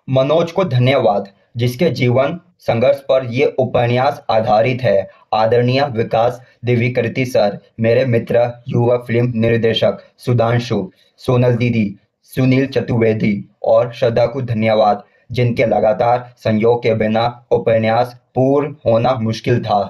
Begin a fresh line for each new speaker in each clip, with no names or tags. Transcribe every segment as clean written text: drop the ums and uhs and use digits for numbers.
मनोज को धन्यवाद, जिसके जीवन संघर्ष पर ये उपन्यास आधारित है। आदरणीय विकास दिव्यकीर्ति सर, मेरे मित्र युवा फिल्म निर्देशक सुधांशु, सोनल दीदी, सुनील चतुर्वेदी और श्रद्धा को धन्यवाद, जिनके लगातार सहयोग के बिना उपन्यास पूर्ण होना मुश्किल था।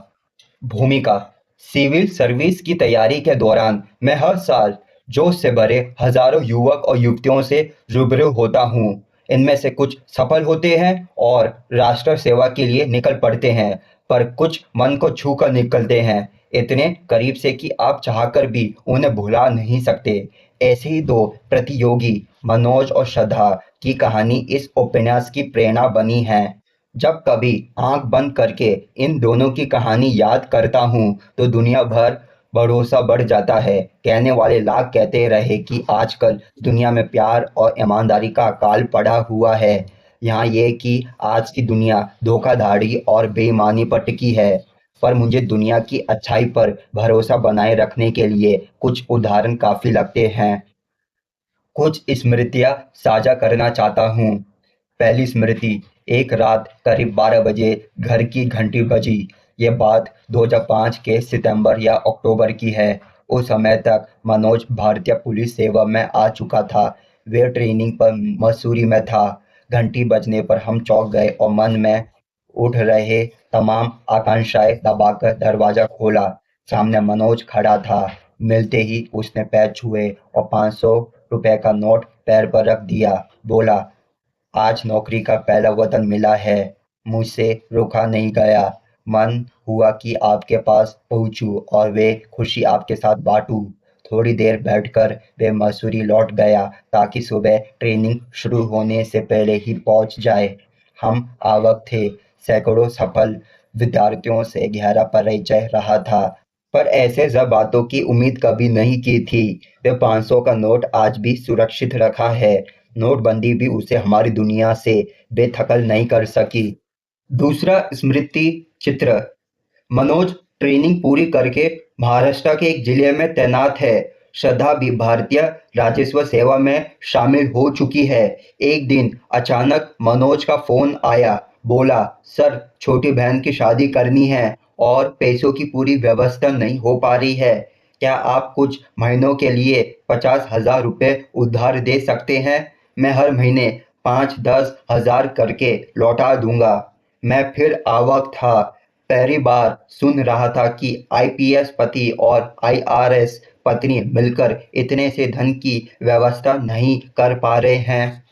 भूमिका। सिविल सर्विस की तैयारी के दौरान मैं हर साल जोश से भरे हजारों युवक और युवतियों से रूबरू होता हूँ। इनमें से कुछ सफल होते हैं और राष्ट्र सेवा के लिए निकल पड़ते हैं, पर कुछ मन को छू कर निकलते हैं, इतने करीब से कि आप चाहकर भी उन्हें भुला नहीं सकते। ऐसे ही दो प्रतियोगी, मनोज और श्रद्धा की कहानी इस उपन्यास की प्रेरणा बनी है। जब कभी आंख बंद करके इन दोनों की कहानी याद करता हूँ तो दुनिया भर भरोसा बढ़ जाता है। कहने वाले लाख कहते रहे कि आजकल दुनिया में प्यार और ईमानदारी का अकाल पड़ा हुआ है। यहाँ ये कि आज की दुनिया धोखाधड़ी और बेईमानी पर टिकी है। पर मुझे दुनिया की अच्छाई पर भरोसा बनाए रखने के लिए कुछ उदाहरण काफी लगते हैं। कुछ स्मृतियाँ साझा करना चाहता हूँ। पहली स्मृति। एक रात करीब 12 बजे घर की घंटी बजी। ये बात 2005 के सितंबर या अक्टूबर की है। उस समय तक मनोज भारतीय पुलिस सेवा में आ चुका था। वे ट्रेनिंग पर मसूरी में था। घंटी बजने पर हम चौंक गए और मन में उठ रहे तमाम आकांक्षाएं दबाकर दरवाजा खोला। सामने मनोज खड़ा था। मिलते ही उसने पैर छुए और 500 रुपए का नोट पैर पर रख दिया। बोला, आज नौकरी का पहला वेतन मिला है। मुझसे रोका नहीं गया। मन हुआ कि आपके पास पहुंचूं और वे खुशी आपके साथ बांटूं। थोड़ी देर बैठकर वे मसूरी लौट गया ताकि सुबह ट्रेनिंग शुरू होने से पहले ही पहुंच जाए। हम आवक थे। सैकड़ों सफल विद्यार्थियों से गहरा परिचय रहा था, पर ऐसे बातों की उम्मीद कभी नहीं की थी। वे 500 का नोट आज भी सुरक्षित रखा है। नोटबंदी भी उसे हमारी दुनिया से बेदखल नहीं कर सकी। दूसरा स्मृति चित्र। मनोज ट्रेनिंग पूरी करके महाराष्ट्र के एक जिले में तैनात है। श्रद्धा भी भारतीय राजस्व सेवा में शामिल हो चुकी है। एक दिन अचानक मनोज का फोन आया। बोला, सर, छोटी बहन की शादी करनी है और पैसों की पूरी व्यवस्था नहीं हो पा रही है। क्या आप कुछ महीनों के लिए 50,000 रुपये उधार दे सकते हैं? मैं हर महीने 5-10 हजार करके लौटा दूंगा। मैं फिर अवाक था। पहली बार सुन रहा था कि आईपीएस पति और आईआरएस पत्नी मिलकर इतने से धन की व्यवस्था नहीं कर पा रहे हैं।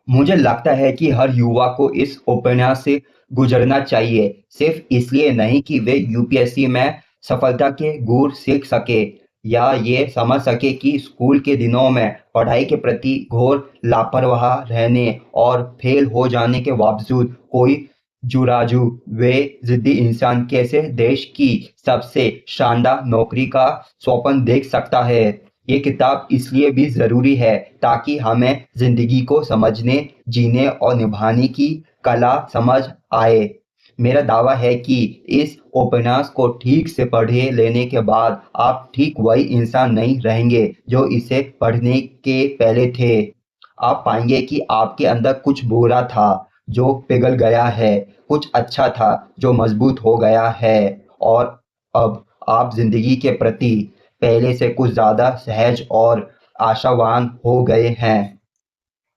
मुझे लगता है कि हर युवा को इस उपन्यास से गुजरना चाहिए, सिर्फ इसलिए नहीं कि वे यूपीएससी में सफलता के गुर सीख सके या ये समझ सके कि स्कूल के दिनों में पढ़ाई के प्रति घोर लापरवाह रहने और फेल हो जाने के बावजूद कोई जुराजू वे जिद्दी इंसान कैसे देश की सबसे शानदार नौकरी का स्वप्न देख सकता है। ये किताब इसलिए भी ज़रूरी है ताकि हमें ज़िंदगी को समझने, जीने और निभाने की कला समझ आए। मेरा दावा है कि इस उपन्यास को ठीक से पढ़े लेने के बाद आप ठीक वही इंसान नहीं रहेंगे जो इसे पढ़ने के पहले थे। आप पाएंगे कि आपके अंदर कुछ बुरा था जो पिघल गया है, कुछ अच्छा था जो मजबूत हो गया है, और अब आप जिंदगी के प्रति पहले से कुछ ज्यादा सहज और आशावान हो गए हैं।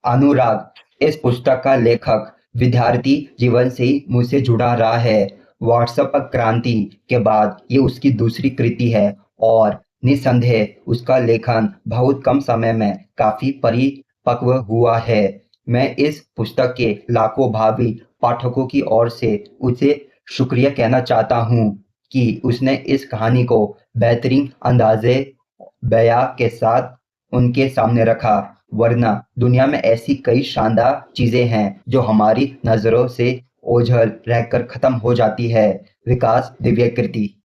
अनुराग इस पुस्तक का लेखक विद्यार्थी जीवन से ही मुझसे जुड़ा रहा है। व्हाट्सएप पर क्रांति के बाद ये उसकी दूसरी कृति है और निस्संदेह उसका लेखन बहुत कम समय में काफी परिपक्व हुआ है। मैं इस पुस्तक के लाखों भावी पाठकों की ओर से उसे शुक्रिया कहना चाहता हूँ कि उसने इस कहानी को बेहतरीन अंदाजे बयां के साथ उनके सामने रखा। वरना दुनिया में ऐसी कई शानदार चीजें हैं जो हमारी नजरों से ओझल रहकर खत्म हो जाती है। विकास दिव्यकीर्ति।